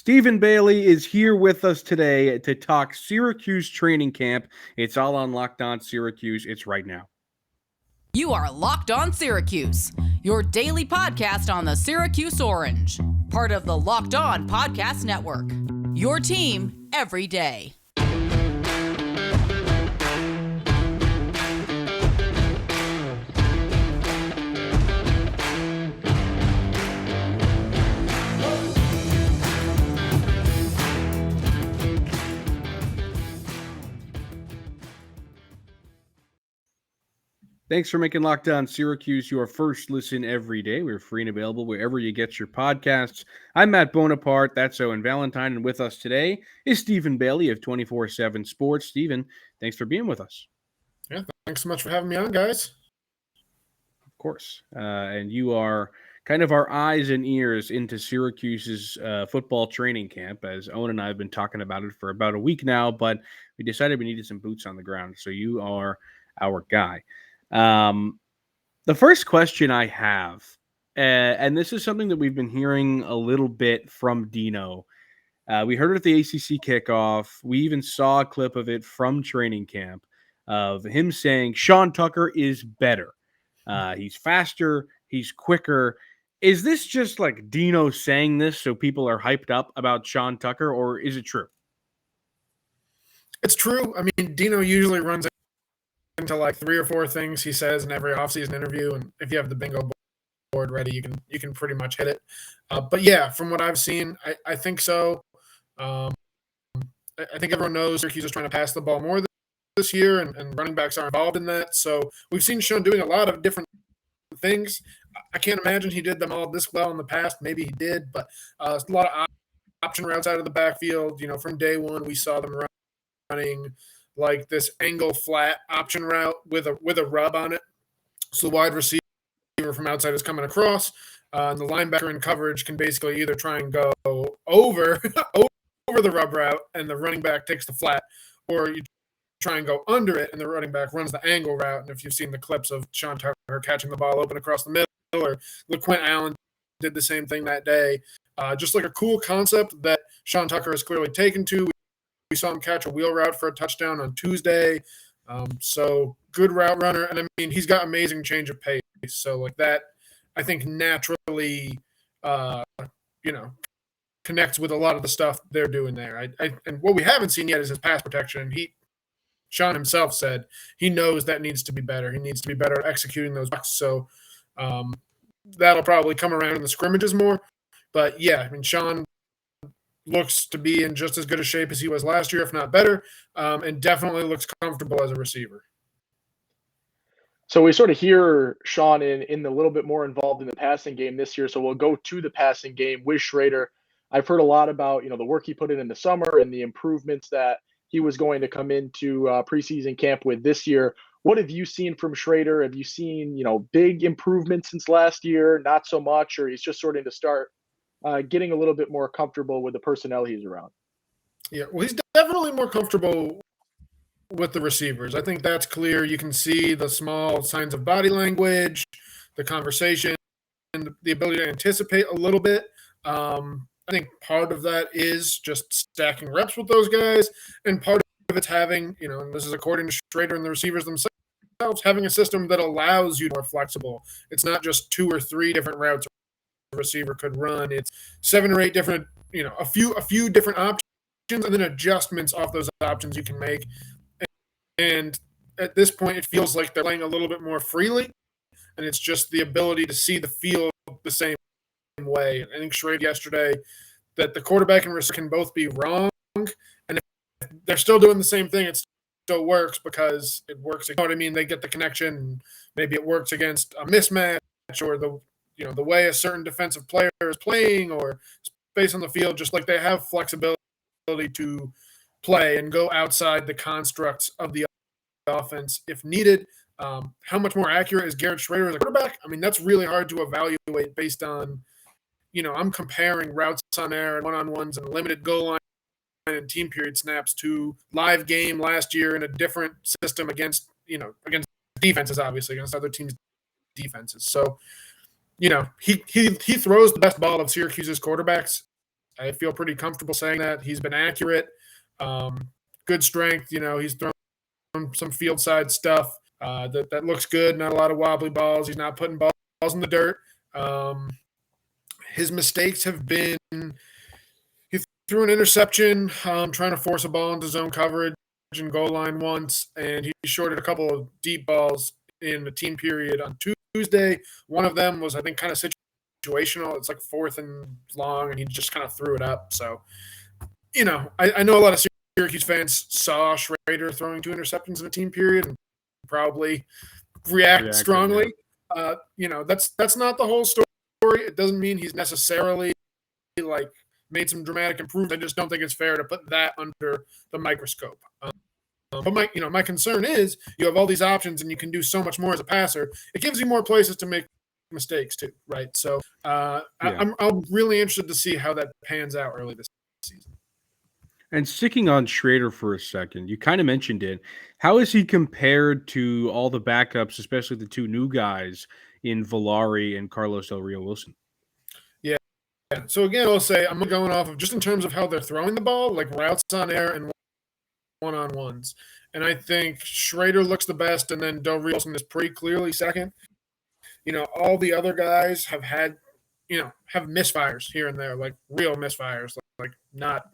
Stephen Bailey is here with us today to talk Syracuse training camp. It's all on Locked On Syracuse. It's right now. You are Locked On Syracuse, your daily podcast on the Syracuse Orange, part of the Locked On Podcast Network. Your team every day. Thanks for making Locked On Syracuse your first listen every day. We're free and available wherever you get your podcasts. I'm Matt Bonaparte. That's Owen Valentine. And with us today is Stephen Bailey of 24/7 Sports. Stephen, thanks for being with us. Yeah, thanks so much for having me on, guys. Of course. And you are kind of our eyes and ears into Syracuse's football training camp, as Owen and I have been talking about it for about a week now, but we decided we needed some boots on the ground. So you are our guy. The first question I have, and this is something that we've been hearing a little bit from Dino. We heard it at the ACC kickoff. We even saw a clip of it from training camp of him saying Sean Tucker is better. He's faster. He's quicker. Is this just like Dino saying this so people are hyped up about Sean Tucker, or is it true? It's true. I mean, Dino usually runs into like 3 or 4 things he says in every offseason interview, and if you have the bingo board ready, you can pretty much hit it. But yeah, from what I've seen, I think so. I think everyone knows Syracuse is trying to pass the ball more this year, and running backs are involved in that. So we've seen Sean doing a lot of different things. I can't imagine he did them all this well in the past. Maybe he did, but a lot of option routes out of the backfield. You know, from day one, we saw them running like this angle flat option route with a rub on it. So the wide receiver from outside is coming across, and the linebacker in coverage can basically either try and go over the rub route, and the running back takes the flat, or you try and go under it, and the running back runs the angle route. And if you've seen the clips of Sean Tucker catching the ball open across the middle, or LaQuint Allen did the same thing that day, just like a cool concept that Sean Tucker has clearly taken to. We saw him catch a wheel route for a touchdown on Tuesday. So good route runner. And I mean, he's got amazing change of pace. So like that, I think naturally, connects with a lot of the stuff they're doing there. And what we haven't seen yet is his pass protection. Sean himself said he knows that needs to be better. He needs to be better at executing those blocks. So that'll probably come around in the scrimmages more. But yeah, I mean, Sean looks to be in just as good a shape as he was last year, if not better, and definitely looks comfortable as a receiver. So we sort of hear Sean in a little bit more involved in the passing game this year. So we'll go to the passing game with Schrader. I've heard a lot about, the work he put in the summer and the improvements that he was going to come into preseason camp with this year. What have you seen from Schrader? Have you seen, big improvements since last year? Not so much, or he's just starting to start getting a little bit more comfortable with the personnel he's around? Yeah, well, he's definitely more comfortable with the receivers. I think that's clear. You can see the small signs of body language, the conversation, and the ability to anticipate a little bit. I think part of that is just stacking reps with those guys, and part of it's having, and this is according to Schrader and the receivers themselves, having a system that allows you to be more flexible. It's not just 2 or 3 different routes a receiver could run. It's 7 or 8 different, a few different options, and then adjustments off those options you can make. And at this point, it feels like they're playing a little bit more freely, and it's just the ability to see the field the same way. I think Schrader yesterday that the quarterback and receiver can both be wrong, and if they're still doing the same thing, it still works because it works. You know what I mean? They get the connection, and maybe it works against a mismatch or the way a certain defensive player is playing or space on the field, just like they have flexibility to play and go outside the constructs of the offense if needed. How much more accurate is Garrett Schrader as a quarterback? I mean, that's really hard to evaluate based on, I'm comparing routes on air and one-on-ones and limited goal line and team period snaps to live game last year in a different system against defenses, obviously, against other teams' defenses. So, he throws the best ball of Syracuse's quarterbacks I feel pretty comfortable saying that. He's been accurate, good strength. He's thrown some field side stuff that looks good. Not a lot of wobbly balls. He's not putting balls in the dirt. His mistakes have been he threw an interception trying to force a ball into zone coverage and goal line once, and he shorted a couple of deep balls in the team period on Tuesday. One of them was, I think, kind of situational. It's like 4th and long, and he just kind of threw it up. So, I know a lot of Syracuse fans saw Schrader throwing 2 interceptions in a team period and probably react strongly. That's not the whole story. It doesn't mean he's necessarily made some dramatic improvement. I just don't think it's fair to put that under the microscope. But my concern is you have all these options and you can do so much more as a passer. It gives you more places to make mistakes too, right? So I'm really interested to see how that pans out early this season. And sticking on Schrader for a second, you kind of mentioned it. How is he compared to all the backups, especially the 2 new guys in Villari and Carlos Del Rio Wilson? Yeah. So again, I'll say I'm going off of just in terms of how they're throwing the ball, like routes on air and one-on-ones. And I think Schrader looks the best, and then Del Rio Wilson is pretty clearly second. All the other guys have had, have misfires here and there, like real misfires, like not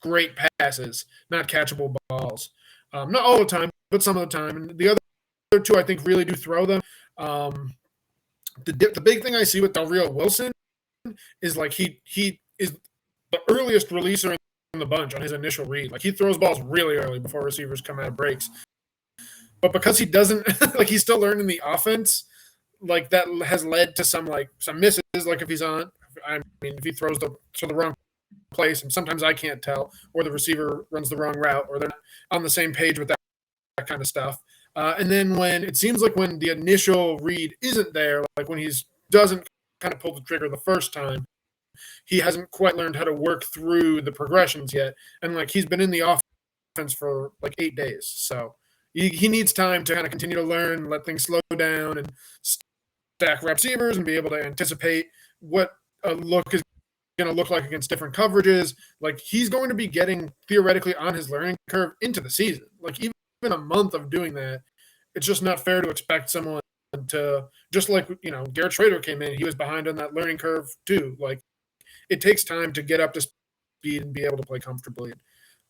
great passes, not catchable balls. Not all the time, but some of the time. And the other 2, I think, really do throw them. The big thing I see with Del Rio Wilson is he is the earliest releaser in the bunch on his initial read. Like, he throws balls really early before receivers come out of breaks. But because he doesn't he's still learning the offense, that has led to some misses. Like if he throws to the wrong place, and sometimes I can't tell, or the receiver runs the wrong route, or they're not on the same page with that kind of stuff. And then when it seems like when the initial read isn't there, like when he doesn't kind of pull the trigger the first time, he hasn't quite learned how to work through the progressions yet. And he's been in the offense for 8 days. So he needs time to kind of continue to learn, let things slow down, and stack receivers and be able to anticipate what a look is going to look like against different coverages. He's going to be getting theoretically on his learning curve into the season. Even a month of doing that, it's just not fair to expect someone to just Garrett Schrader came in. He was behind on that learning curve too. It takes time to get up to speed and be able to play comfortably.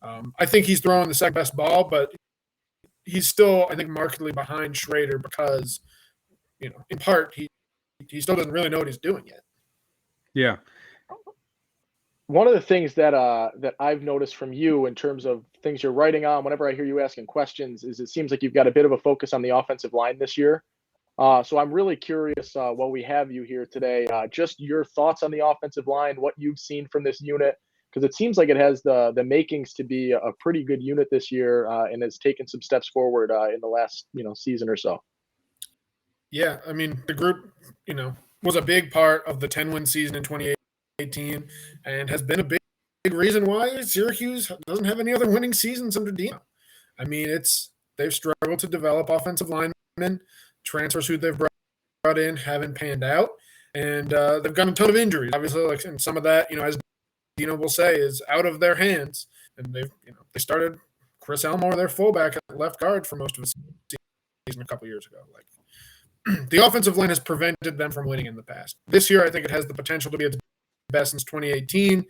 I think he's throwing the second best ball, but he's still, I think, markedly behind Schrader because, in part, he still doesn't really know what he's doing yet. Yeah. One of the things that I've noticed from you in terms of things you're writing on, whenever I hear you asking questions, is it seems like you've got a bit of a focus on the offensive line this year. So I'm really curious while we have you here today, just your thoughts on the offensive line, what you've seen from this unit, because it seems like it has the makings to be a pretty good unit this year and has taken some steps forward in the last season or so. Yeah, I mean, the group was a big part of the 10-win season in 2018 and has been a big reason why Syracuse doesn't have any other winning seasons under Dino. I mean, they've struggled to develop offensive linemen. Transfers who they've brought in haven't panned out, and they've got a ton of injuries. Obviously, and some of that, as Dino will say, is out of their hands. And they started Chris Elmore, their fullback, at left guard for most of the season a couple years ago. The offensive line has prevented them from winning in the past. This year, I think it has the potential to be its best since 2018.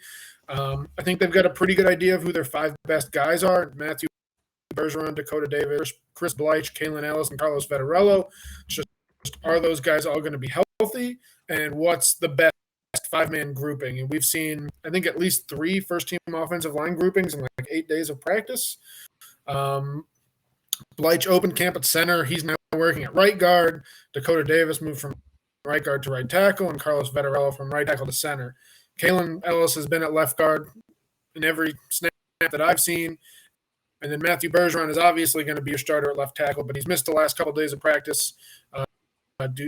I think they've got a pretty good idea of who their 5 best guys are. Matthew Bergeron, Dakota Davis, Chris Bleich, Kalen Ellis, and Carlos Vettorello. Just are those guys all going to be healthy? And what's the best 5-man grouping? And we've seen, I think, at least 3 first-team offensive line groupings in 8 days of practice. Bleich opened camp at center. He's now working at right guard. Dakota Davis moved from right guard to right tackle, and Carlos Vettorello from right tackle to center. Kalen Ellis has been at left guard in every snap that I've seen. And then Matthew Bergeron is obviously going to be a starter at left tackle, but he's missed the last couple of days of practice.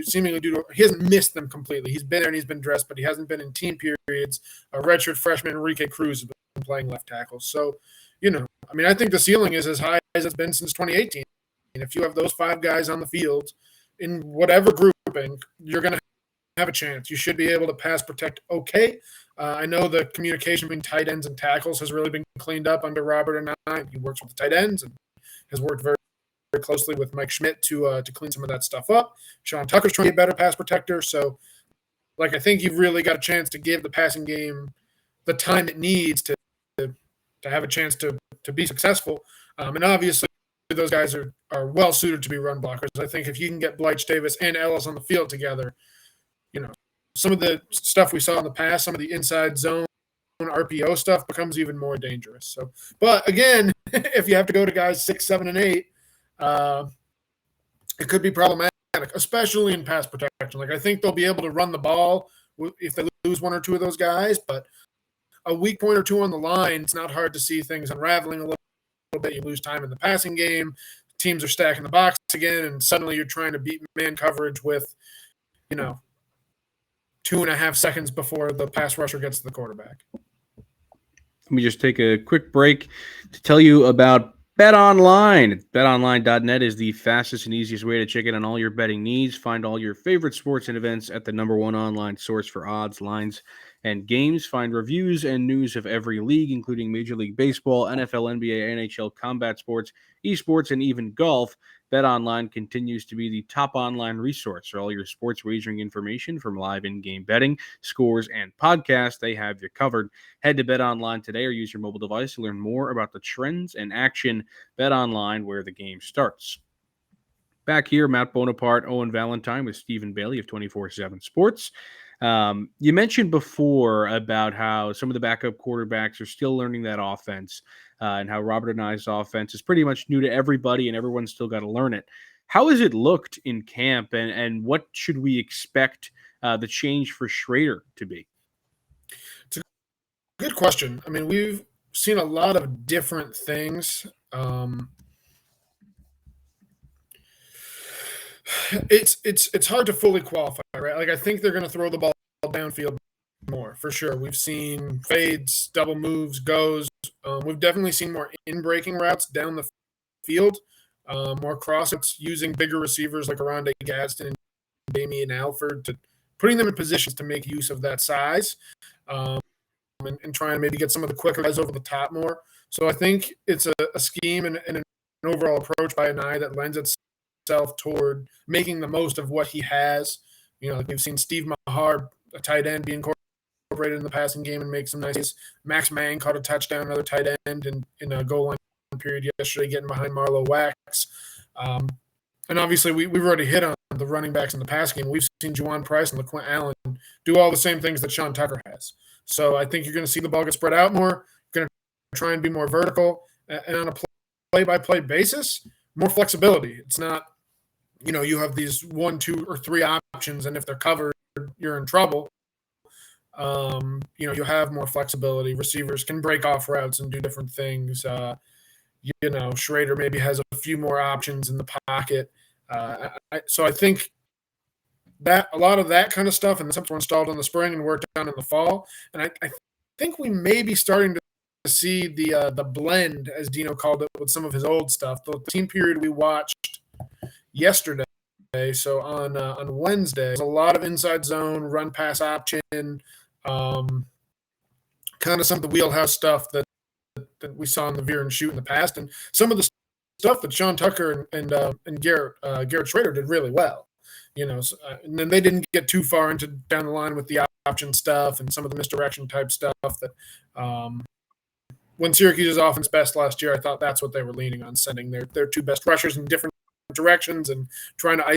Seemingly due to he hasn't missed them completely. He's been there and he's been dressed, but he hasn't been in team periods. Redshirt freshman Enrique Cruz has been playing left tackle. So, I think the ceiling is as high as it's been since 2018. And if you have those 5 guys on the field in whatever grouping, you're going to have a chance. You should be able to pass protect okay. I know the communication between tight ends and tackles has really been cleaned up under Robert and I. He works with the tight ends and has worked very, very closely with Mike Schmidt to clean some of that stuff up. Sean Tucker's trying to be a better pass protector. So, I think you've really got a chance to give the passing game the time it needs to have a chance to be successful. And obviously, those guys are well suited to be run blockers. I think if you can get Blythe Davis and Ellis on the field together, some of the stuff we saw in the past, some of the inside zone RPO stuff becomes even more dangerous. So, but again, if you have to go to guys 6, 7, and 8, it could be problematic, especially in pass protection. I think they'll be able to run the ball if they lose one or two of those guys, but a weak point or two on the line, it's not hard to see things unraveling a little bit. You lose time in the passing game. Teams are stacking the box again, and suddenly you're trying to beat man coverage with, 2.5 seconds before the pass rusher gets to the quarterback. Let me just take a quick break to tell you about BetOnline. BetOnline.net is the fastest and easiest way to check in on all your betting needs. Find all your favorite sports and events at the #1 online source for odds, lines, and games. Find reviews and news of every league, including Major League Baseball, NFL, NBA, NHL, combat sports, esports, and even golf. BetOnline continues to be the top online resource for all your sports wagering information, from live in-game betting, scores, and podcasts. They have you covered. Head to BetOnline today or use your mobile device to learn more about the trends and action. BetOnline, where the game starts. Back here, Matt Bonaparte, Owen Valentine with Stephen Bailey of 24/7 Sports. You mentioned before about how some of the backup quarterbacks are still learning that offense, and how Robert and I's offense is pretty much new to everybody and everyone's still got to learn it. How has it looked in camp, and what should we expect the change for Schrader to be? It's a good question. I mean, we've seen a lot of different things. It's hard to fully qualify, right? I think they're going to throw the ball downfield more, for sure. We've seen fades, double moves, goes. We've definitely seen more in-breaking routes down the field, more cross-routes, using bigger receivers like Arondé Gadsden and Damian Alford, putting them in positions to make use of that size, and trying to maybe get some of the quicker guys over the top more. So I think it's a scheme and an overall approach by Anai that lends itself toward making the most of what he has. We've seen Steve Mahar, a tight end, be incorporated in the passing game and make some nice. Max Mang caught a touchdown, another tight end in a goal line period yesterday, getting behind Marlo Wax. And obviously, we've already hit on the running backs in the pass game. We've seen Juwan Price and LaQuint Allen do all the same things that Sean Tucker has. So I think you're going to see the ball get spread out more. You're going to try and be more vertical. And on a play-by-play basis, more flexibility. It's not, you have these 1, 2, or 3 options, and if they're covered, you're in trouble. You have more flexibility. Receivers can break off routes and do different things. Schrader maybe has a few more options in the pocket. So I think that a lot of that kind of stuff, and some were installed in the spring and worked on in the fall. And I think we may be starting to see the blend, as Dino called it, with some of his old stuff. The team period we watched yesterday, so on Wednesday, there's a lot of inside zone, run pass option, kind of some of the wheelhouse stuff that we saw in the veer and shoot in the past, and some of the stuff that Sean Tucker and Garrett Schrader did really well. And then they didn't get too far into down the line with the option stuff and some of the misdirection type stuff that when Syracuse's offense best last year, I thought that's what they were leaning on, sending their 2 best rushers in different directions and trying to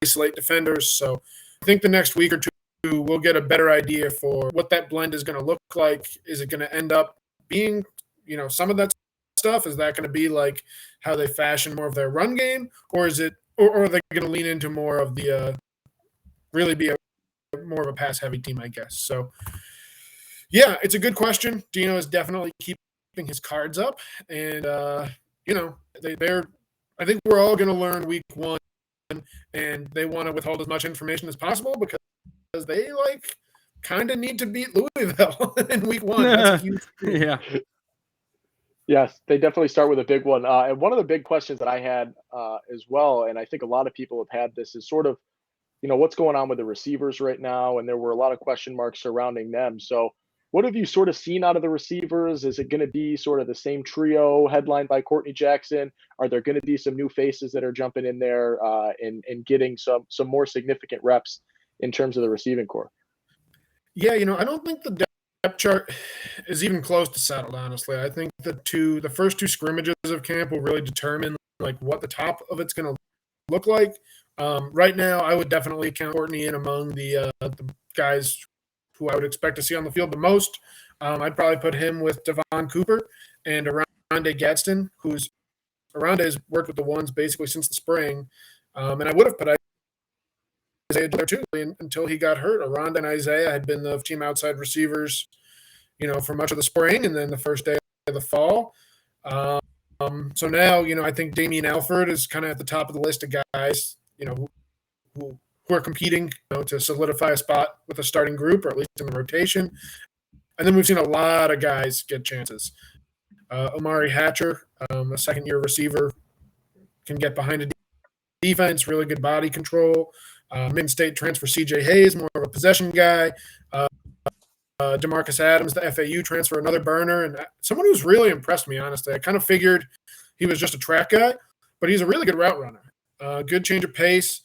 isolate defenders. So I think the next week or two we'll get a better idea for what that blend is going to look like. Is it going to end up being, some of that stuff? Is that going to be like how they fashion more of their run game, or is it, or are they going to lean into more of the really be more of a pass heavy team, I guess? So yeah, it's a good question. Dino is definitely keeping his cards up, and they're. I think we're all going to learn week 1, and they want to withhold as much information as possible because they kind of need to beat Louisville in week 1. That's a huge thing. Yeah. Yes, they definitely start with a big one. And one of the big questions that I had as well, and I think a lot of people have had this, is sort of what's going on with the receivers right now, and there were a lot of question marks surrounding them. So what have you sort of seen out of the receivers? Is it going to be sort of the same trio headlined by Courtney Jackson? Are there going to be some new faces that are jumping in there and getting some more significant reps in terms of the receiving core? Yeah, I don't think the depth chart is even close to settled, honestly. I think the first two scrimmages of camp will really determine like what the top of it's going to look like. Right now, I would definitely count Courtney in among the guys who I would expect to see on the field the most. I'd probably put him with Devon Cooper and Aronde Gadsden, who's Aronde has worked with the ones basically since the spring. And I would have put Isaiah there too until he got hurt. Aronde and Isaiah had been the team outside receivers, for much of the spring and then the first day of the fall. So now, I think Damian Alford is kind of at the top of the list of guys, who are competing, to solidify a spot with a starting group or at least in the rotation. And then we've seen a lot of guys get chances. Omari Hatcher, a second-year receiver, can get behind a defense, really good body control. Mid-state transfer CJ Hayes, more of a possession guy. DeMarcus Adams, the FAU transfer, another burner, and someone who's really impressed me, honestly. I kind of figured he was just a track guy, but he's a really good route runner. Good change of pace.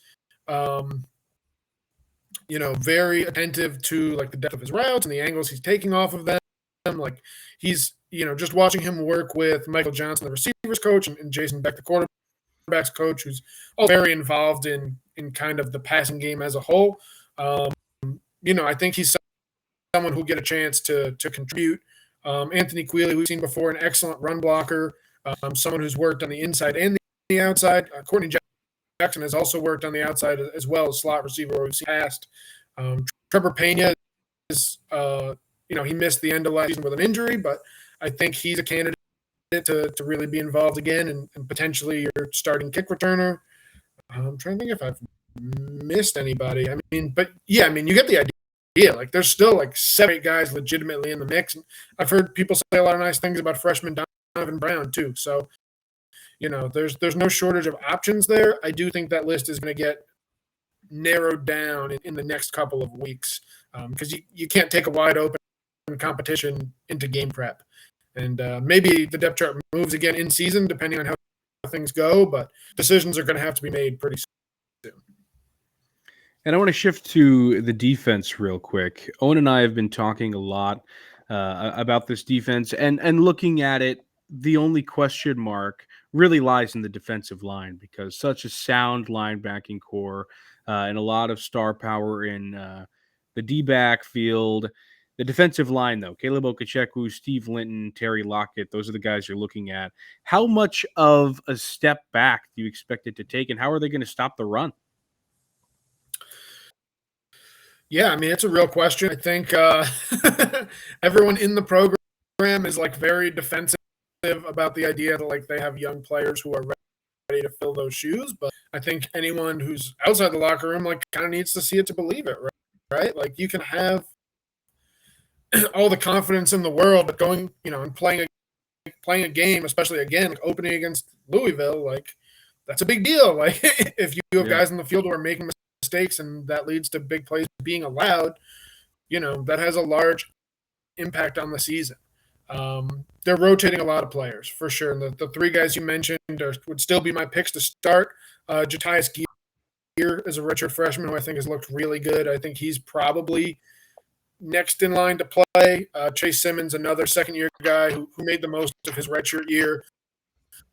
Very attentive to like the depth of his routes and the angles he's taking off of them. Like he's, just watching him work with Michael Johnson, the receivers coach, and Jason Beck, the quarterbacks coach, who's also very involved in kind of the passing game as a whole. I think he's someone who'll get a chance to contribute. Anthony Quealy, we've seen before, an excellent run blocker, someone who's worked on the inside and the outside. Courtney Jackson has also worked on the outside as well as slot receiver where we've seen past. Trevor Pena is, he missed the end of last season with an injury, but I think he's a candidate to really be involved again and potentially your starting kick returner. I'm trying to think if I've missed anybody. You get the idea. Like there's still like 7-8 guys legitimately in the mix. And I've heard people say a lot of nice things about freshman Donovan Brown too. So, there's no shortage of options there. I do think that list is going to get narrowed down in the next couple of weeks because you can't take a wide open competition into game prep. And maybe the depth chart moves again in season depending on how things go, but decisions are going to have to be made pretty soon. And I want to shift to the defense real quick. Owen and I have been talking a lot about this defense and looking at it. The only question mark really lies in the defensive line because such a sound linebacking core and a lot of star power in the D-back field. The defensive line, though, Caleb Okechukwu, Steve Linton, Terry Lockett, those are the guys you're looking at. How much of a step back do you expect it to take, and how are they going to stop the run? Yeah, it's a real question. I think everyone in the program is like very defensive about the idea that like they have young players who are ready to fill those shoes. But I think anyone who's outside the locker room like kind of needs to see it to believe it, right? Like you can have all the confidence in the world, but going, and playing a game, especially again, like opening against Louisville, like that's a big deal. Like if you have guys in the field who are making mistakes and that leads to big plays being allowed, that has a large impact on the season. They're rotating a lot of players for sure. The 3 guys you mentioned would still be my picks to start. Jatius Gear is a redshirt freshman who I think has looked really good. I think he's probably next in line to play. Chase Simmons, another second-year guy who made the most of his redshirt year.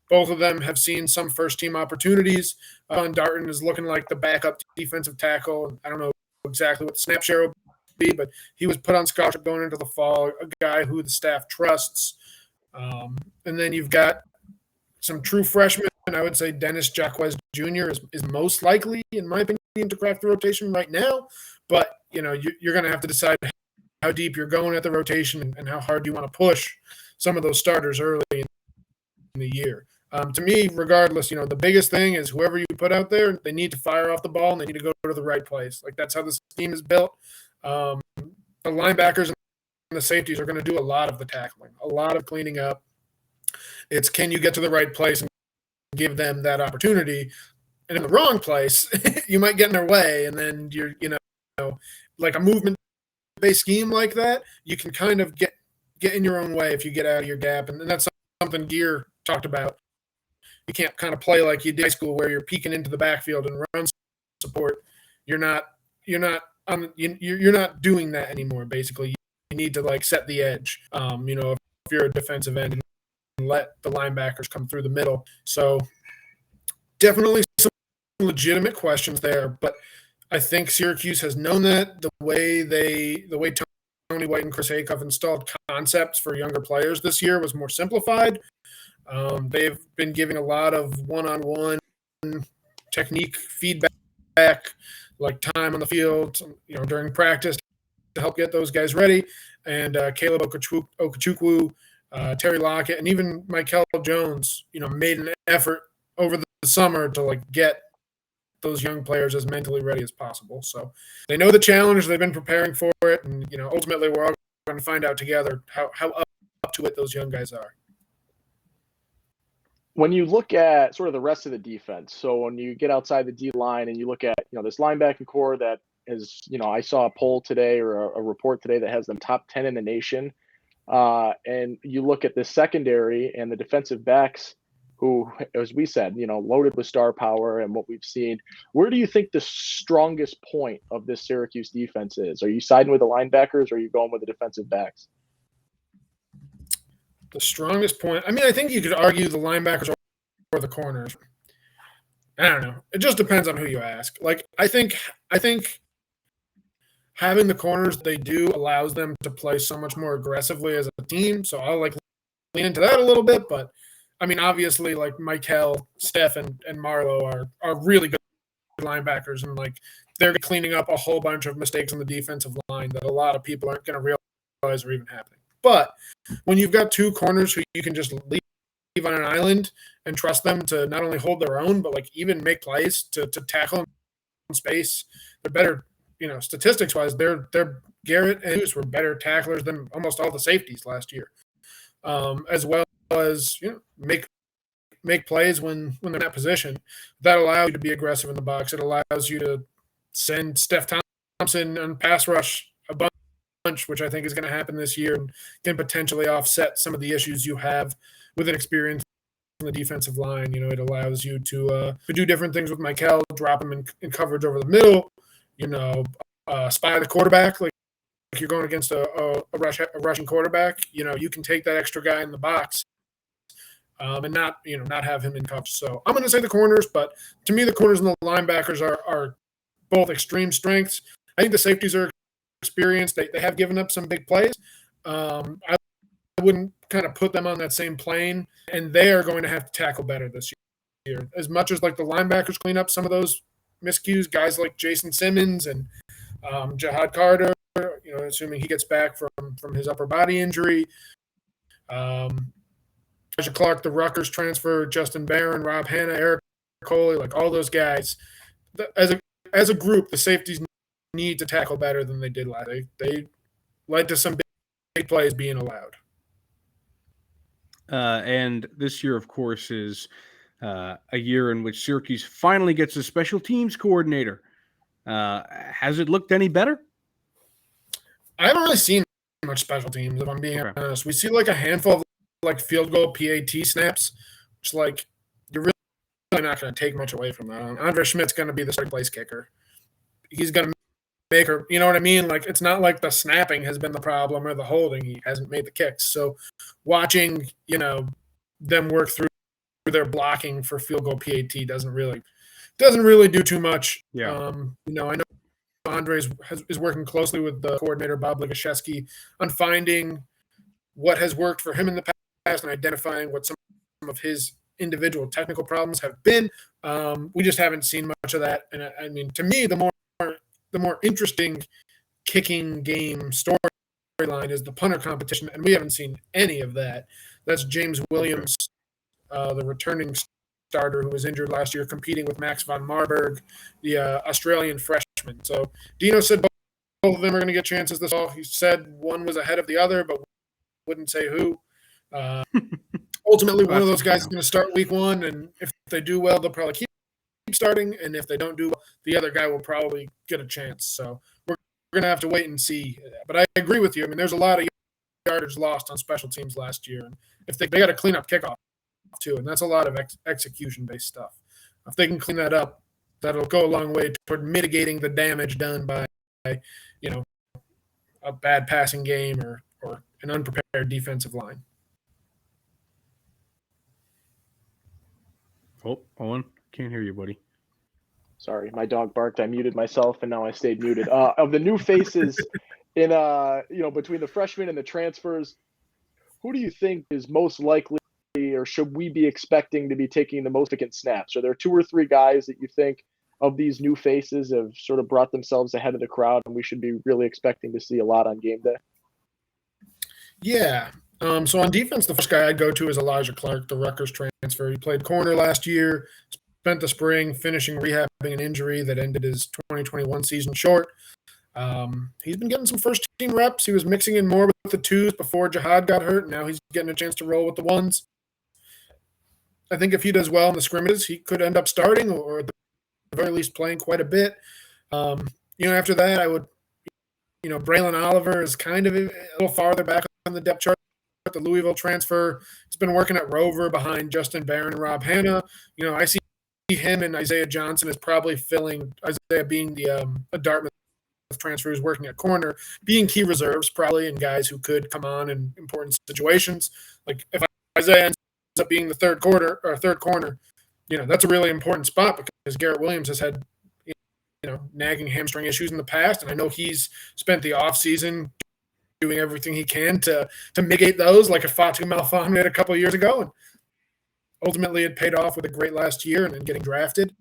Both of them have seen some first-team opportunities. Darton is looking like the backup defensive tackle. I don't know exactly what the snap share will be, but he was put on scholarship going into the fall, a guy who the staff trusts. And then you've got some true freshmen. I would say Dennis Jacquez Jr. is most likely, in my opinion, to crack the rotation right now. But, you're going to have to decide how deep you're going at the rotation and how hard you want to push some of those starters early in the year. To me, regardless, the biggest thing is whoever you put out there, they need to fire off the ball and they need to go to the right place. Like that's how this team is built. The linebackers and the safeties are going to do a lot of the tackling, a lot of cleaning up. It's can you get to the right place and give them that opportunity. and in the wrong place, you might get in their way, and then you're, like a movement-based scheme like that, you can kind of get in your own way if you get out of your gap, and that's something Gear talked about. You can't kind of play like you did in high school where you're peeking into the backfield and run support. You're not doing that anymore. Basically, you need to like set the edge. If you're a defensive end and let the linebackers come through the middle. So definitely some legitimate questions there, but I think Syracuse has known that the way Tony White and Chris Acuff installed concepts for younger players this year was more simplified. They've been giving a lot of one-on-one technique feedback, like time on the field, during practice to help get those guys ready. And Caleb Okechukwu, Terry Lockett, and even Michael Jones, made an effort over the summer to like get those young players as mentally ready as possible. So they know the challenge. They've been preparing for it. And, ultimately we're all going to find out together how up to it those young guys are. When you look at sort of the rest of the defense, so when you get outside the D line and you look at, this linebacking core that is, I saw a poll today or a report today that has them top 10 in the nation. And you look at the secondary and the defensive backs who, as we said, loaded with star power and what we've seen. Where do you think the strongest point of this Syracuse defense is? Are you siding with the linebackers or are you going with the defensive backs? The strongest point, I think you could argue the linebackers or the corners. I don't know. It just depends on who you ask. Like, I think having the corners they do allows them to play so much more aggressively as a team. So I'll lean into that a little bit. But obviously, like Michael, Steph, and Marlo are really good linebackers, and like they're cleaning up a whole bunch of mistakes on the defensive line that a lot of people aren't going to realize are even happening. But when you've got two corners who you can just leave on an island and trust them to not only hold their own, but like even make plays to tackle in space, they're better. Statistics wise, they're Garrett and Hughes were better tacklers than almost all the safeties last year, as well as make plays when they're in that position. That allows you to be aggressive in the box. It allows you to send Steph Thompson on pass rush a bunch, which I think is going to happen this year and can potentially offset some of the issues you have with an experience on the defensive line. It allows you to do different things with Michael, drop him in coverage over the middle, spy the quarterback. Like if you're going against a rushing quarterback, you can take that extra guy in the box and not have him in coverage. So I'm going to say the corners, but to me, the corners and the linebackers are both extreme strengths. I think the safeties are experienced. They have given up some big plays. I wouldn't kind of put them on that same plane, and they are going to have to tackle better this year. As much as like the linebackers clean up some of those miscues, guys like Jason Simmons and Jihad Carter, assuming he gets back from his upper body injury. Elijah Clark, the Rutgers transfer, Justin Barron, Rob Hanna, Eric Coley, like all those guys. As a group, the safeties need to tackle better than they did last. They led to some big plays being allowed. And this year, of course, is a year in which Syracuse finally gets a special teams coordinator. Has it looked any better? I haven't really seen much special teams, if I'm being honest. We see like a handful of like field goal PAT snaps, which like you're really not going to take much away from that. Andre Schmidt's going to be the starting place kicker. He's going to make her, you know what I mean? Like it's not like the snapping has been the problem or the holding. He hasn't made the kicks. So watching, them work through their blocking for field goal PAT doesn't really do too much. Yeah. I know Andre is working closely with the coordinator Bob Legashevsky on finding what has worked for him in the past and identifying what some of his individual technical problems have been. We just haven't seen much of that. And to me, the more interesting kicking game storyline is the punter competition, and we haven't seen any of that. That's James Williams, the returning starter who was injured last year, competing with Max von Marburg, the Australian freshman. So Dino said both of them are going to get chances this fall. He said one was ahead of the other, but wouldn't say who. Ultimately, one of those guys is going to start week one, and if they do well, they'll probably keep starting, and if they don't do well, the other guy will probably get a chance. So we're going to have to wait and see. But I agree with you. I mean, there's a lot of yardage lost on special teams last year, and if they got to clean up kickoff too, and that's a lot of execution-based stuff. If they can clean that up, that'll go a long way toward mitigating the damage done by, a bad passing game or an unprepared defensive line. Oh, Owen, can't hear you, buddy. Sorry, my dog barked. I muted myself, and now I stayed muted. Of the new faces in between the freshmen and the transfers, who do you think is most likely, or should we be expecting to be taking the most significant snaps? Are there 2 or 3 guys that you think of these new faces have sort of brought themselves ahead of the crowd, and we should be really expecting to see a lot on game day? Yeah. So on defense, the first guy I'd go to is Elijah Clark, the Rutgers transfer. He played corner last year, spent the spring finishing rehabbing an injury that ended his 2021 season short. He's been getting some first-team reps. He was mixing in more with the 2s before Jihad got hurt. Now he's getting a chance to roll with the 1s. I think if he does well in the scrimmages, he could end up starting or at the very least playing quite a bit. After that, I would Braylon Oliver is kind of a little farther back on the depth chart. The Louisville transfer. He's been working at Rover behind Justin Barron and Rob Hanna. I see him and Isaiah Johnson as probably filling Isaiah being the Dartmouth transfer who's working at corner, being key reserves probably and guys who could come on in important situations. Like if Isaiah ends up being the third corner, that's a really important spot because Garrett Williams has had nagging hamstring issues in the past, and I know he's spent the offseason doing everything he can to mitigate those, like a Fatu Malfon made a couple of years ago, and ultimately it paid off with a great last year and then getting drafted.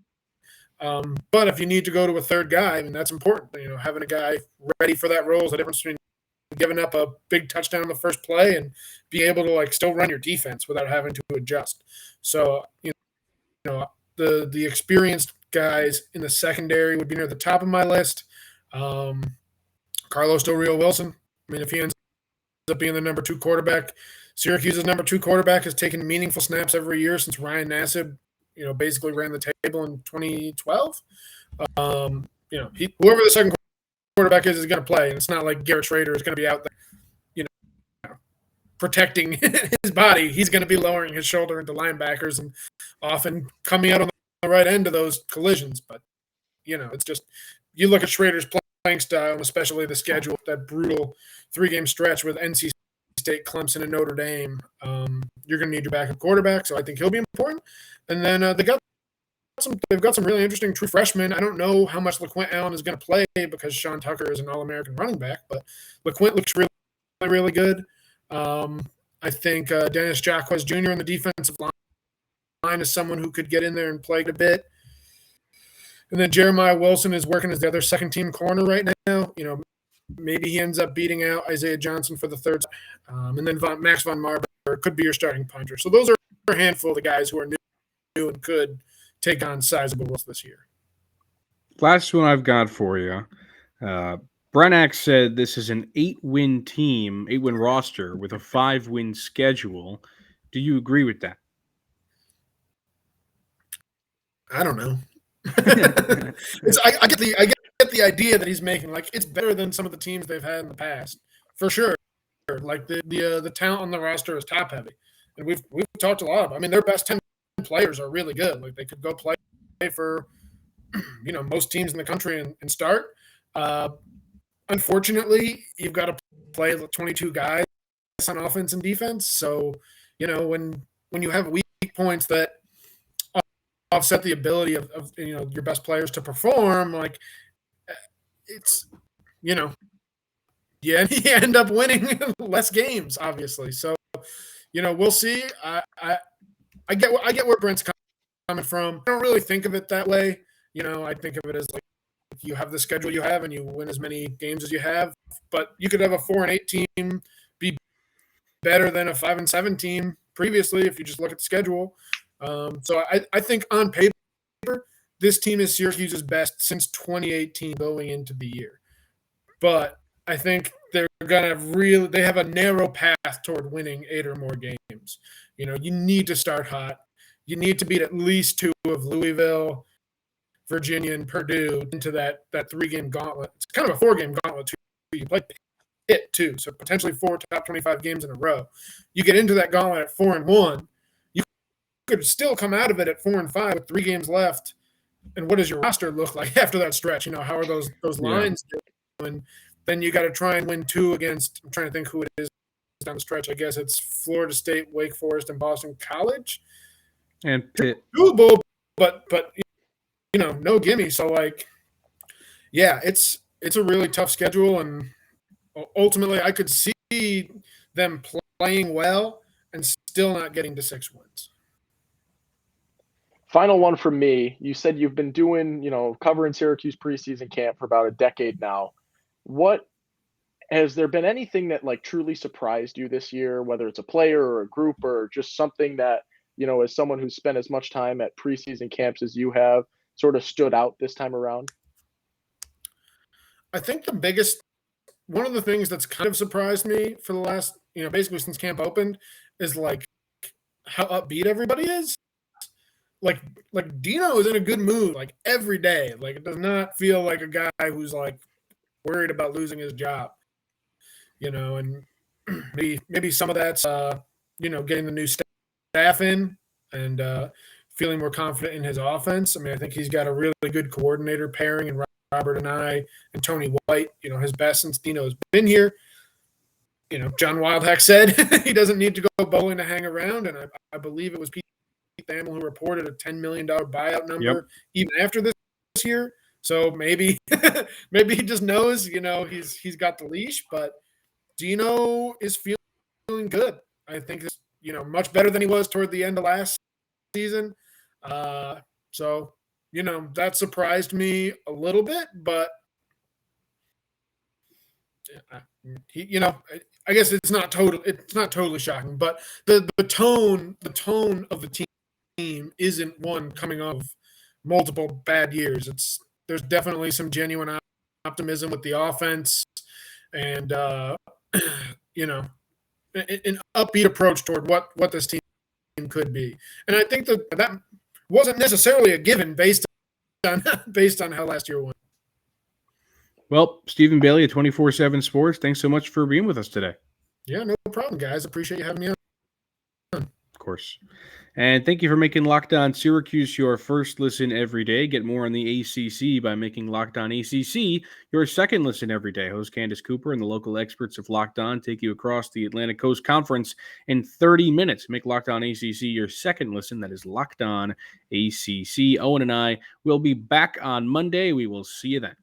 But if you need to go to a third guy, I mean, that's important. Having a guy ready for that role is the difference between giving up a big touchdown on the first play and being able to still run your defense without having to adjust. So, the experienced guys in the secondary would be near the top of my list. Carlos Del Rio Wilson. I mean, if he ends up being the number 2 quarterback, Syracuse's number 2 quarterback has taken meaningful snaps every year since Ryan Nassib, basically ran the table in 2012. Whoever the second quarterback is going to play, and it's not like Garrett Schrader is going to be out there, protecting his body. He's going to be lowering his shoulder into linebackers and often coming out on the right end of those collisions. But, it's just you look at Schrader's playing style, and especially the schedule, that brutal 3-game stretch with NC State, Clemson, and Notre Dame, you're going to need your backup quarterback, so I think he'll be important. And then they've got some really interesting true freshmen. I don't know how much LaQuint Allen is going to play because Sean Tucker is an All-American running back, but LaQuint looks really, really good. I think Dennis Jacquez Jr. in the defensive line is someone who could get in there and play a bit. And then Jeremiah Wilson is working as the other second-team corner right now. Maybe he ends up beating out Isaiah Johnson for the third. And then Max von Marburg could be your starting punter. So those are a handful of the guys who are new and could take on sizable roles this year. Last one I've got for you. Brenack said this is an 8-win team, 8-win roster with a 5-win schedule. Do you agree with that? I don't know. I get the idea that he's making. It's better than some of the teams they've had in the past, for sure. The talent on the roster is top heavy, and we've talked a lot about. I mean, their best 10 players are really good. They could go play for most teams in the country and start. Unfortunately, you've got to play 22 guys on offense and defense. So when you have weak points that offset the ability of your best players to perform, it's you end up winning less games, obviously. So we'll see. I get where Brent's coming from. I don't really think of it that way. I think of it as you have the schedule you have and you win as many games as you have, but you could have a 4-8 team be better than a 5-7 team previously if you just look at the schedule. So I think on paper, this team is Syracuse's best since 2018 going into the year. But I think they're going to they have a narrow path toward winning 8 or more games. You need to start hot. You need to beat at least 2 of Louisville, Virginia and Purdue into that 3-game gauntlet. It's kind of a 4-game gauntlet too. You play Pitt too, so potentially 4 top 25 games in a row. You get into that gauntlet at 4-1. You could still come out of it at 4-5 with 3 games left. And what does your roster look like after that stretch? How are those lines doing? Then you got to try and win 2 against. I'm trying to think who it is down the stretch. I guess it's Florida State, Wake Forest, and Boston College. And Pitt. Doable, but no gimme. So it's a really tough schedule, and ultimately I could see them playing well and still not getting to 6 wins. Final one from me. You said you've been doing, covering Syracuse preseason camp for about a decade now. Has there been anything that truly surprised you this year, whether it's a player or a group or just something that, as someone who's spent as much time at preseason camps as you have, sort of stood out this time around? I think one of the things that's kind of surprised me for the last, basically since camp opened is how upbeat everybody is. Dino is in a good mood every day. It does not feel like a guy who's worried about losing his job, and maybe some of that's getting the new staff in and feeling more confident in his offense. I mean, I think he's got a really good coordinator pairing in Robert and and Tony White, his best since Dino's been here. John Wildhack said he doesn't need to go bowling to hang around, and I believe it was Pete Thamel who reported a $10 million buyout number even after this year. So maybe he just knows, he's got the leash, but Dino is feeling good. I think it's, much better than he was toward the end of last season. So, that surprised me a little bit, but I guess it's not totally shocking, but the tone of the team isn't one coming off multiple bad years. There's definitely some genuine optimism with the offense and an upbeat approach toward what this team could be. And I think that wasn't necessarily a given based on how last year went. Well, Stephen Bailey at 24/7 Sports, thanks so much for being with us today. Yeah, no problem, guys. Appreciate you having me on. Of course. And thank you for making Locked On Syracuse your first listen every day. Get more on the ACC by making Locked On ACC your second listen every day. Host Candace Cooper and the local experts of Locked On take you across the Atlantic Coast Conference in 30 minutes. Make Locked On ACC your second listen. That is Locked On ACC. Owen and I will be back on Monday. We will see you then.